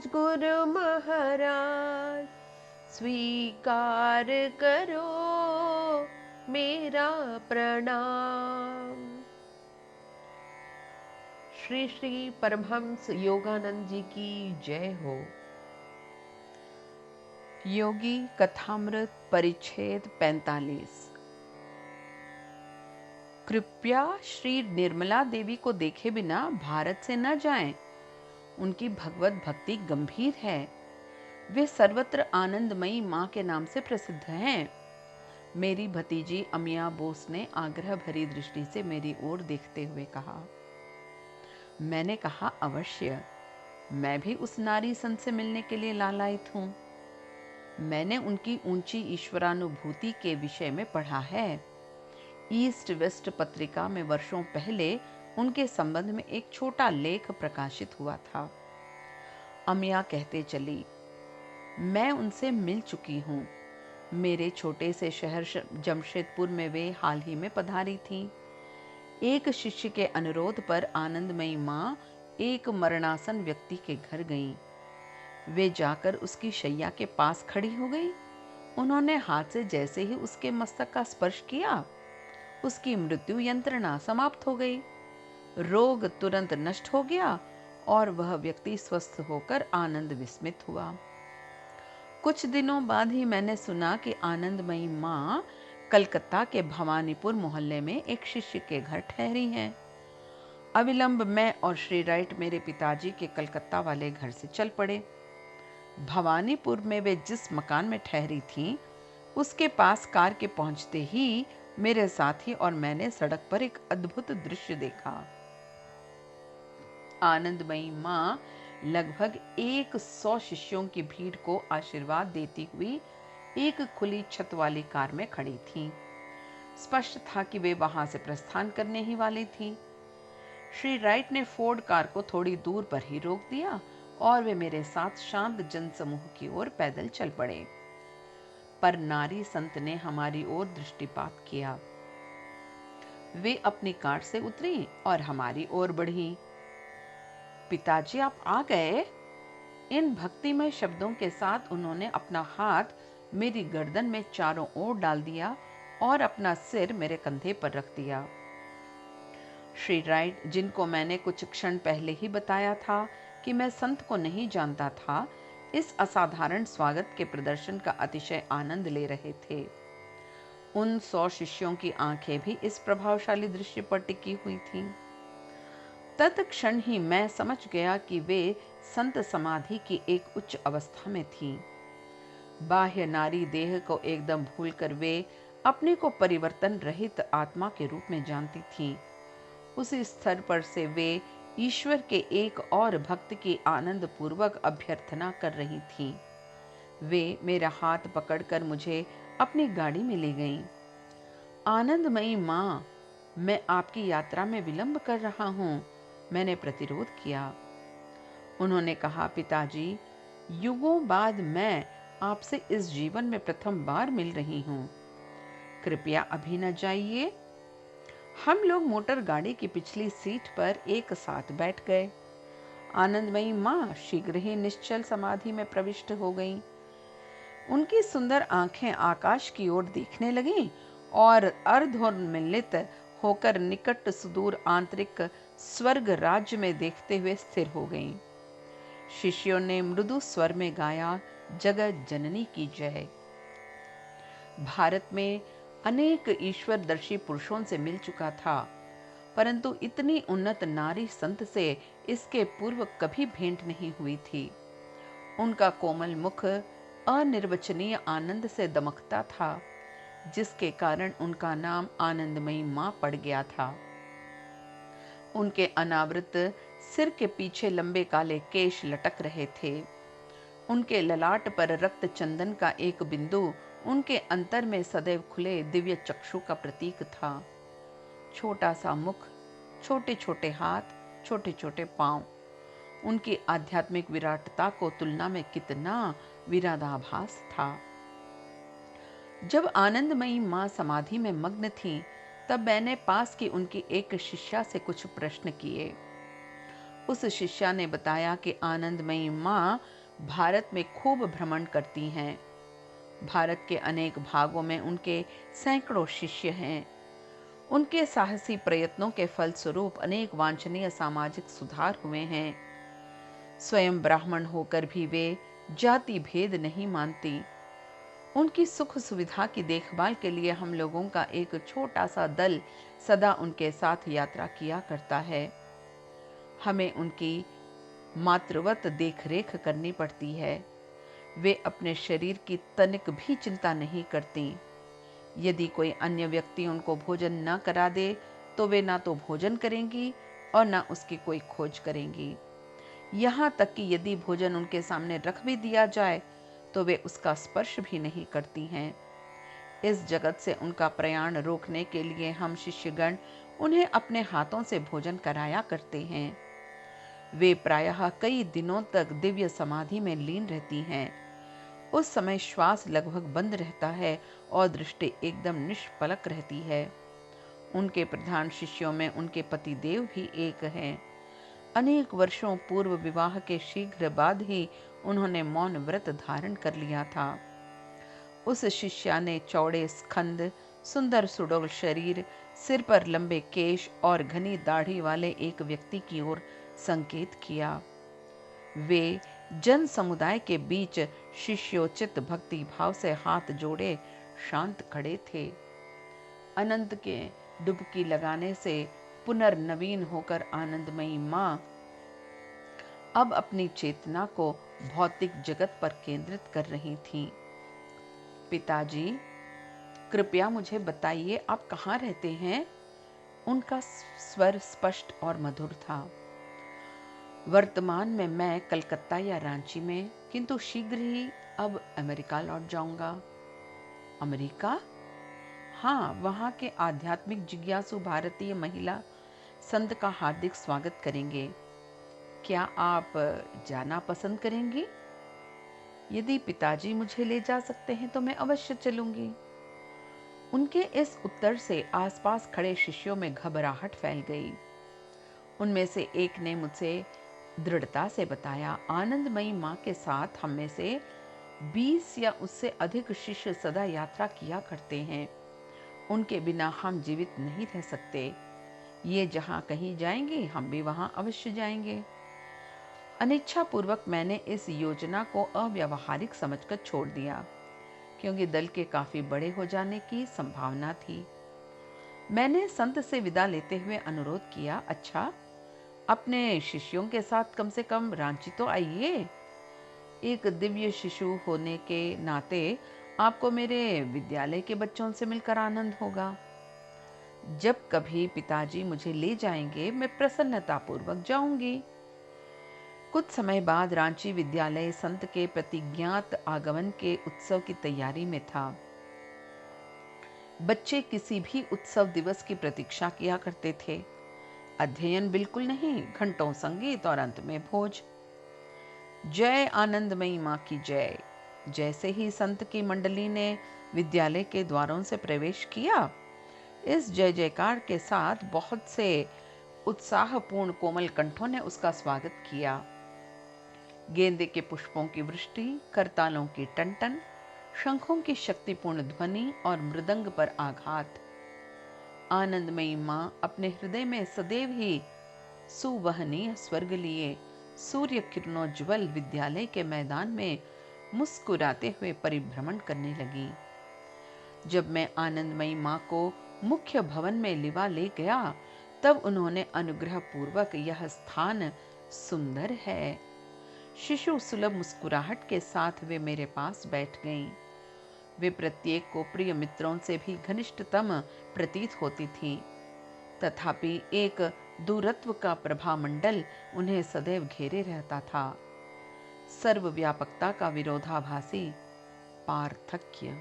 गुरु महाराज, स्वीकार करो मेरा प्रणाम। श्री श्री परमहंस योगानंद जी की जय हो। योगी कथामृत परिच्छेद 45। कृपया श्री निर्मला देवी को देखे बिना भारत से न जाएं। उनकी भगवत भक्ति गंभीर है। वे सर्वत्र आनंदमयी मां के नाम से प्रसिद्ध हैं। मेरी भतीजी अमिया बोस ने आग्रह भरी दृष्टि से मेरी ओर देखते हुए कहा। मैंने कहा, अवश्य, मैं भी उस नारी संत से मिलने के लिए लालायित हूं। मैंने उनकी ऊंची ईश्वरानुभूति के विषय में पढ़ा है। ईस्ट वेस्ट पत्रिका में वर्षों पहले उनके संबंध में एक छोटा लेख प्रकाशित हुआ था। अमिया कहते चली, मैं उनसे मिल चुकी हूँ। मेरे छोटे से शहर जमशेदपुर में वे हाल ही में पधारी थीं। एक शिष्य के अनुरोध पर आनंदमयी माँ एक मरणासन व्यक्ति के घर गईं। वे जाकर उसकी शैया के पास खड़ी हो गई। उन्होंने हाथ से जैसे ही उसके मस्तक का स्पर्श किया, उसकी मृत्यु यंत्रणा समाप्त हो गई। रोग तुरंत नष्ट हो गया और वह व्यक्ति स्वस्थ होकर आनंद विस्मित हुआ। कुछ दिनों बाद ही मैंने सुना कि आनंदमयी माँ कलकत्ता के भवानीपुर मोहल्ले में एक शिष्य के घर ठहरी हैं। अविलंब मैं और श्री राइट मेरे पिताजी के कलकत्ता वाले घर से चल पड़े। भवानीपुर में वे जिस मकान में ठहरी थीं, उसके पास कार के पहुंचते ही मेरे साथी और मैंने सड़क पर एक अद्भुत दृश्य देखा। आनंदमयी माँ लगभग 100 शिष्यों की भीड़ को आशीर्वाद देती हुई एक खुली छत वाली कार में खड़ी थीं। स्पष्ट था कि वे वहां से प्रस्थान करने ही वाली थीं। श्री राइट ने फोर्ड कार को थोड़ी दूर पर ही रोक दिया और वे मेरे साथ शांत जनसमूह की ओर पैदल चल पड़े। पर नारी संत ने हमारी ओर दृष्टिपात किया। वे अपनी कार से उतरी और हमारी ओर बढ़ी। पिताजी, आप आ गए? इन भक्तिमय शब्दों के साथ उन्होंने अपना हाथ मेरी गर्दन में चारों ओर डाल दिया और अपना सिर मेरे कंधे पर रख दिया। श्री राइट, जिनको मैंने कुछ क्षण पहले ही बताया था कि मैं संत को नहीं जानता था, इस असाधारण स्वागत के प्रदर्शन का अतिशय आनंद ले रहे थे। उन 100 शिष्यों की आंखें भी इस प्रभावशाली दृश्य पर टिकी हुई थीं। तत्क्षण ही मैं समझ गया कि वे संत समाधि की एक उच्च अवस्था में थीं। बाह्य नारी देह को एकदम भूलकर वे अपने को परिवर्तन रहित आत्मा के रूप में जानती थीं। उसी स्तर पर से वे ईश्वर के एक और भक्त की आनंद पूर्वक अभ्यर्थना कर रही थीं। वे मेरा हाथ पकड़कर मुझे अपनी गाड़ी में ले गईं। आनंदमयी माँ, मैं आपकी यात्रा में विलंब कर रहा हूँ, मैंने प्रतिरोध किया। उन्होंने कहा, पिताजी, युगों बाद मैं आपसे इस जीवन में प्रथम बार मिल रही हूँ। कृपया अभी न जाइए। हम लोग मोटर गाड़ी की पिछली सीट पर एक साथ बैठ गए। आनंदमयी माँ शीघ्र ही निश्चल समाधि में प्रविष्ट हो गईं। उनकी सुंदर आंखें आकाश की ओर देखने लगीं और अर्धोन्मिलित होकर निकट सुदूर आंतरिक स्वर्ग राज्य में देखते हुए स्थिर हो गईं। शिष्यों ने मृदु स्वर में गाया, जगत जननी की जय। भारत में अनेक ईश्वरदर्शी पुरुषों से मिल चुका था, परंतु इतनी उन्नत नारी संत से इसके पूर्व कभी भेंट नहीं हुई थी। उनका कोमल मुख अनिर्वचनीय आनंद से दमकता था, जिसके कारण उनका नाम आनंदमयी मां पड़ गया था। उनके अनावृत सिर के पीछे लंबे काले केश लटक रहे थे। उनके ललाट पर रक्त चंदन का एक बिंदु उनके अंतर में सदैव खुले दिव्य चक्षु का प्रतीक था। छोटा सा मुख, छोटे छोटे हाथ, छोटे छोटे पांव, उनकी आध्यात्मिक विराटता को तुलना में कितना विरादाभास था। जब आनंदमयी मां समाधि में मग्न थीं, तब मैंने पास की उनकी एक शिष्या से कुछ प्रश्न किए। उस शिष्या ने बताया कि आनंदमयी माँ भारत में खूब भ्रमण करती हैं। भारत के अनेक भागों में उनके सैकड़ों शिष्य हैं। उनके साहसी प्रयत्नों के फलस्वरूप अनेक वांछनीय सामाजिक सुधार हुए हैं। स्वयं ब्राह्मण होकर भी वे जाति भेद नहीं मानती। उनकी सुख सुविधा की देखभाल के लिए हम लोगों का एक छोटा सा दल सदा उनके साथ यात्रा किया करता है। हमें उनकी मातृवत देखरेख करनी पड़ती है। वे अपने शरीर की तनिक भी चिंता नहीं करती। यदि कोई अन्य व्यक्ति उनको भोजन न करा दे तो वे ना तो भोजन करेंगी और ना उसकी कोई खोज करेंगी। यहाँ तक कि यदि भोजन उनके सामने रख भी दिया जाए तो वे उसका स्पर्श भी नहीं करती हैं। इस जगत से उनका प्रयाण रोकने के लिए हम शिष्यगण उन्हें अपने हाथों से भोजन कराया करते हैं। वे प्रायः कई दिनों तक दिव्य समाधि में लीन रहती हैं। उस समय श्वास लगभग बंद रहता है और दृष्टि एकदम निष्पलक रहती है। उनके प्रधान शिष्यों में उनके पति देव भी एक हैं। अनेक वर्षों पूर्व विवाह के शीघ्र बाद ही उन्होंने मौन व्रत धारण कर लिया था। उस शिष्या ने चौड़े स्कंद, सुंदर सुडौल शरीर, सिर पर लंबे केश और घनी दाढ़ी वाले एक व्यक्ति की ओर संकेत किया। वे जन समुदाय के बीच शिष्योचित भक्ति भाव से हाथ जोड़े शांत खड़े थे। अनंत के डुबकी लगाने से पुनर्नवीन होकर आनंदमयी माँ अब अपनी चेतना को भौतिक जगत पर केंद्रित कर रही थीं। पिताजी, कृपया मुझे बताइए आप कहाँ रहते हैं? उनका स्वर स्पष्ट और मधुर था। वर्तमान में मैं कलकत्ता या रांची में, किंतु शीघ्र ही अब अमेरिका लौट जाऊंगा। अमेरिका? हाँ, वहाँ के आध्यात्मिक जिज्ञासु भारतीय महिला संत का हार्दिक स्वागत करेंगे। क्या आप जाना पसंद करेंगी? यदि पिताजी मुझे ले जा सकते हैं तो मैं अवश्य चलूंगी। उनके इस उत्तर से आसपास खड़े शिष्यों में घबराहट फैल गई। उनमें से एक ने मुझसे दृढ़ता से बताया, आनंदमयी माँ के साथ हम में से 20 या उससे अधिक शिष्य सदा यात्रा किया करते हैं। उनके बिना हम जीवित नहीं रह सकते। ये जहाँ कहीं जाएंगे हम भी वहाँ अवश्य जाएंगे। अनिच्छापूर्वक मैंने इस योजना को अव्यावहारिक समझकर छोड़ दिया, क्योंकि दल के काफी बड़े हो जाने की संभावना थी। मैंने संत से विदा लेते हुए अनुरोध किया, अच्छा, अपने शिष्यों के साथ कम से कम रांची तो आइए। एक दिव्य शिशु होने के नाते आपको मेरे विद्यालय के बच्चों से मिलकर आनंद होगा। जब कभी पिताजी मुझे ले जाएंगे मैं प्रसन्नतापूर्वक जाऊंगी। कुछ समय बाद रांची विद्यालय संत के प्रतिज्ञात आगमन के उत्सव की तैयारी में था। बच्चे किसी भी उत्सव दिवस की प्रतीक्षा किया करते थे। अध्ययन बिल्कुल नहीं, घंटों संगीत और अंत में भोज। जय आनंदमयी माँ की जय। जैसे ही संत की मंडली ने विद्यालय के द्वारों से प्रवेश किया, इस जय जयकार के साथ बहुत से उत्साहपूर्ण कोमल कंठों ने उसका स्वागत किया। गेंदे के पुष्पों की वृष्टि, करतालों की टनटन, शंखों की शक्तिपूर्ण ध्वनि और मृदंग पर आघात। आनंदमयी माँ अपने हृदय में सदैव ही सुवहनीय स्वर्ग लिए सूर्य किरणोज्ज्वल विद्यालय के मैदान में मुस्कुराते हुए परिभ्रमण करने लगी। जब मैं आनंदमयी माँ को मुख्य भवन में लिवा ले गया, तब उन्होंने अनुग्रह पूर्वक, यह स्थान सुंदर है, शिशु सुलभ मुस्कुराहट के साथ वे मेरे पास बैठ गईं। वे प्रत्येक को प्रिय मित्रों से भी घनिष्ठतम प्रतीत होती थीं। तथापि एक दूरत्व का प्रभामंडल उन्हें सदैव घेरे रहता था, सर्वव्यापकता का विरोधाभासी पार्थक्य।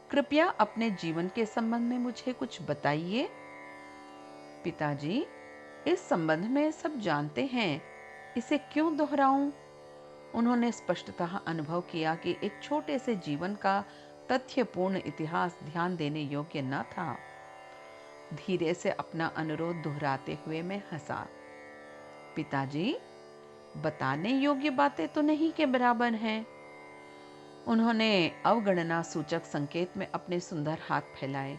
कृपया अपने जीवन के संबंध में मुझे कुछ बताइए। पिताजी, इस संबंध में सब जानते हैं, इसे क्यों दोहराऊं? उन्होंने स्पष्टतः अनुभव किया कि एक छोटे से जीवन का तथ्यपूर्ण इतिहास ध्यान देने योग्य न था। धीरे से अपना अनुरोध दोहराते हुए मैं हंसा। पिताजी, बताने योग्य बातें तो नहीं के बराबर हैं। उन्होंने अवगणना सूचक संकेत में अपने सुंदर हाथ फैलाए।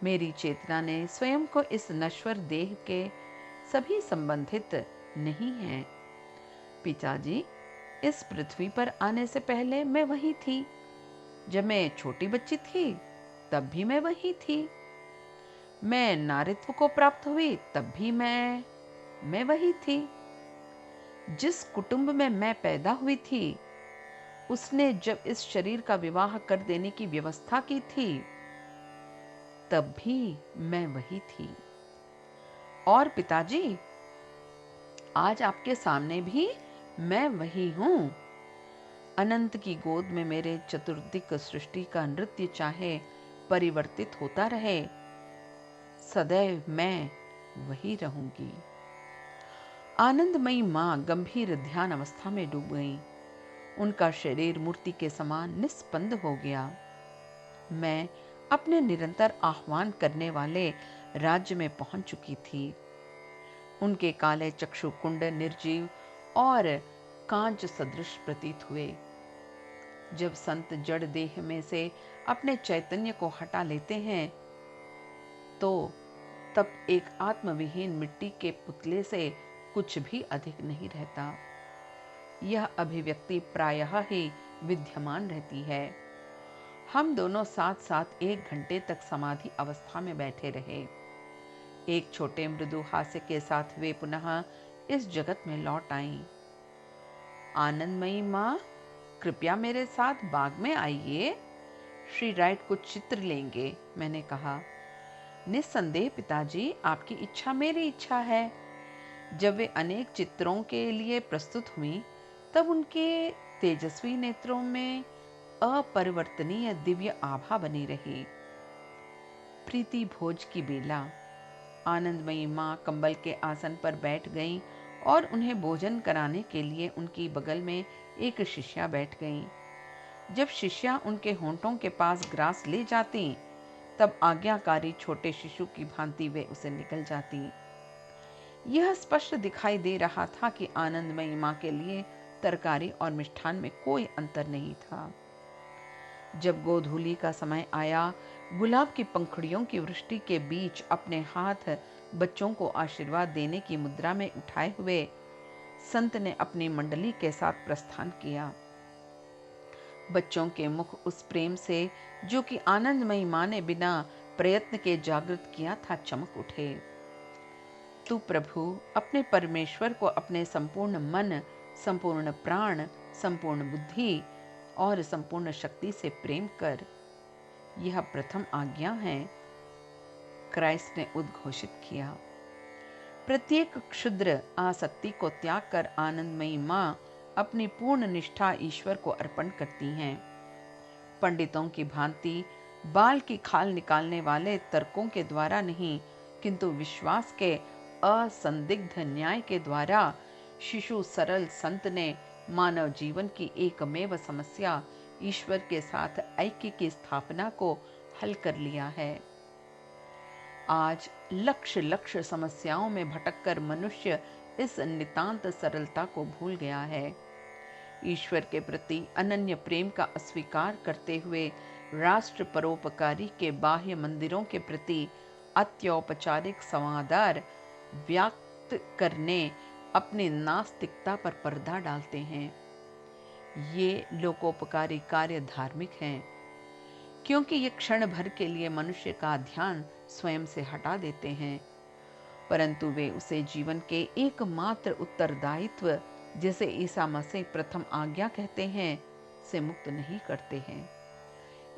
मेरी चेतना ने स्वयं को इस नश्वर देह के सभी संबंधित नहीं है। पिताजी, इस पृथ्वी पर आने से पहले मैं वही थी। जब मैं छोटी बच्ची थी तब भी मैं वही थी। मैं नारीत्व को प्राप्त हुई तब भी मैं वही थी। जिस कुटुंब में मैं पैदा हुई थी उसने जब इस शरीर का विवाह कर देने की व्यवस्था की थी तब भी मैं वही थी। और पिताजी, आज आपके सामने भी मैं वही हूं। अनंत की गोद में मेरे चतुर्दिक सृष्टि का नृत्य चाहे परिवर्तित होता रहे, सदैव मैं वही रहूंगी। आनंदमयी मां गंभीर ध्यान अवस्था में डूब गई। उनका शरीर मूर्ति के समान निस्पंद हो गया। मैं अपने निरंतर आह्वान करने वाले राज्य में पहुंच चुकी थी। उनके काले चक्षु कुंड निर्जीव और कांच सदृश प्रतीत हुए। जब संत जड़ देह में से अपने चैतन्य को हटा लेते हैं तो तब एक आत्मविहीन मिट्टी के पुतले से कुछ भी अधिक नहीं रहता। यह अभिव्यक्ति प्रायः ही विद्यमान रहती है। हम दोनों साथ साथ 1 घंटे तक समाधि अवस्था में बैठे रहे। एक छोटे मृदु हास्य के साथ वे पुनः इस जगत में लौट आईं। आनंदमयी माँ, कृपया मेरे साथ बाग में आइए। श्री राइट कुछ चित्र लेंगे, मैंने कहा। निस्संदेह पिताजी, आपकी इच्छा मेरी इच्छा है। जब वे अनेक चित्रों के लिए प्रस्तुत हुई तब उनके तेजस्वी नेत्रों में अपरिवर्तनीय दिव्य आभा बनी रही। प्रीति भोज की बेला। आनंदमयी माँ कंबल के आसन पर बैठ गईं और उन्हें भोजन कराने के लिए उनकी बगल में एक शिष्या बैठ गई। जब शिष्या उनके होंठों के पास ग्रास ले जाती तब आज्ञाकारी छोटे शिशु की भांति वे उसे निकल जाती। यह स्पष्ट दिखाई दे रहा था कि आनंदमयी माँ के लिए तरकारी और मिष्ठान में कोई अंतर नहीं था। जब गोधूली का समय आया, गुलाब की पंखुड़ियों की वृष्टि के बीच अपने हाथ बच्चों को आशीर्वाद देने की मुद्रा में उठाए हुए संत ने अपनी मंडली के साथ प्रस्थान किया। बच्चों के मुख उस प्रेम से जो कि आनंदमयी माँ ने बिना प्रयत्न के जागृत किया था चमक उठे। तू प्रभु अपने परमेश्वर को अपने संपूर्ण मन, संपूर्ण प्राण, संपूर्ण बुद्धि और संपूर्ण शक्ति से प्रेम कर, यह प्रथम आज्ञा है, क्राइस्ट ने उद्घोषित किया। प्रत्येक क्षुद्र आसक्ति को त्याग कर आनंदमयी माँ अपनी पूर्ण निष्ठा ईश्वर को अर्पण करती हैं। पंडितों की भांति बाल की खाल निकालने वाले तर्कों के द्वारा नहीं, किंतु विश्वास के असंदिग्ध न्याय के द्वारा शिशु सरल संत ने मानव जीवन की एकमेव समस्या, ईश्वर के साथ ऐक्य की स्थापना को हल कर लिया है। आज लक्ष समस्याओं में भटककर मनुष्य इस नितांत सरलता को भूल गया है। ईश्वर के प्रति अनन्य प्रेम का अस्वीकार करते हुए राष्ट्र परोपकारी के बाह्य मंदिरों के प्रति अत्यौपचारिक संवादार व्यक्त करने अपनी नास्तिकता पर पर्दा डालते हैं। ये लोकोपकारी कार्य धार्मिक हैं, क्योंकि ये क्षण भर के लिए मनुष्य का ध्यान स्वयं से हटा देते हैं, परंतु वे उसे जीवन के एकमात्र उत्तरदायित्व, जिसे ईसा मसीह प्रथम आज्ञा कहते हैं, से मुक्त नहीं करते हैं।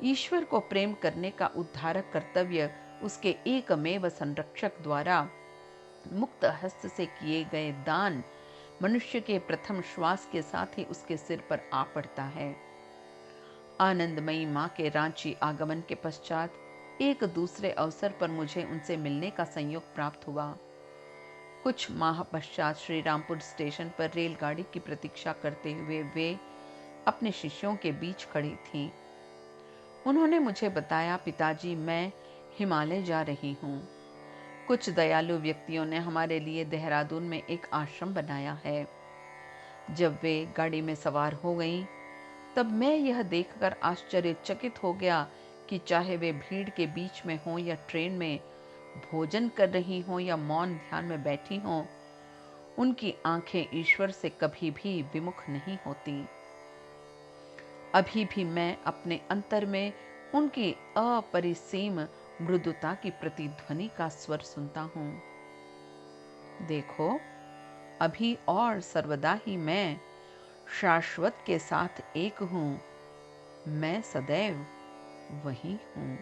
ईश्वर को प्रेम करने का उद्धारक कर्तव्य उसके एकमेव संरक्षक द्वारा मुक्त हस्त से किए गए दान मनुष्य के प्रथम श्वास के साथ ही उसके सिर पर आ पड़ता है। आनंदमयी माँ के रांची आगमन के पश्चात एक दूसरे अवसर पर मुझे उनसे मिलने का संयोग प्राप्त हुआ। कुछ माह पश्चात श्री रामपुर स्टेशन पर रेलगाड़ी की प्रतीक्षा करते हुए वे अपने शिष्यों के बीच खड़ी थीं। उन्होंने मुझे बताया, पिताजी, मैं हिमालय जा रही हूँ। कुछ दयालु व्यक्तियों ने हमारे लिए देहरादून में एक आश्रम बनाया है। जब वे गाड़ी में सवार हो गईं, तब मैं यह देखकर आश्चर्यचकित हो गया कि चाहे वे भीड़ के बीच में हों या ट्रेन में भोजन कर रही हों या मौन ध्यान में बैठी हों, उनकी आंखें ईश्वर से कभी भी विमुख नहीं होती। अभी भी मैं अपने अंतर में उनकी अपरिसीम मृदुता की प्रतिध्वनि का स्वर सुनता हूँ। देखो, अभी और सर्वदा ही मैं शाश्वत के साथ एक हूँ। मैं सदैव वही हूँ।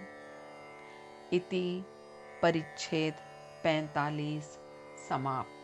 इति परिच्छेद 45 समाप्त।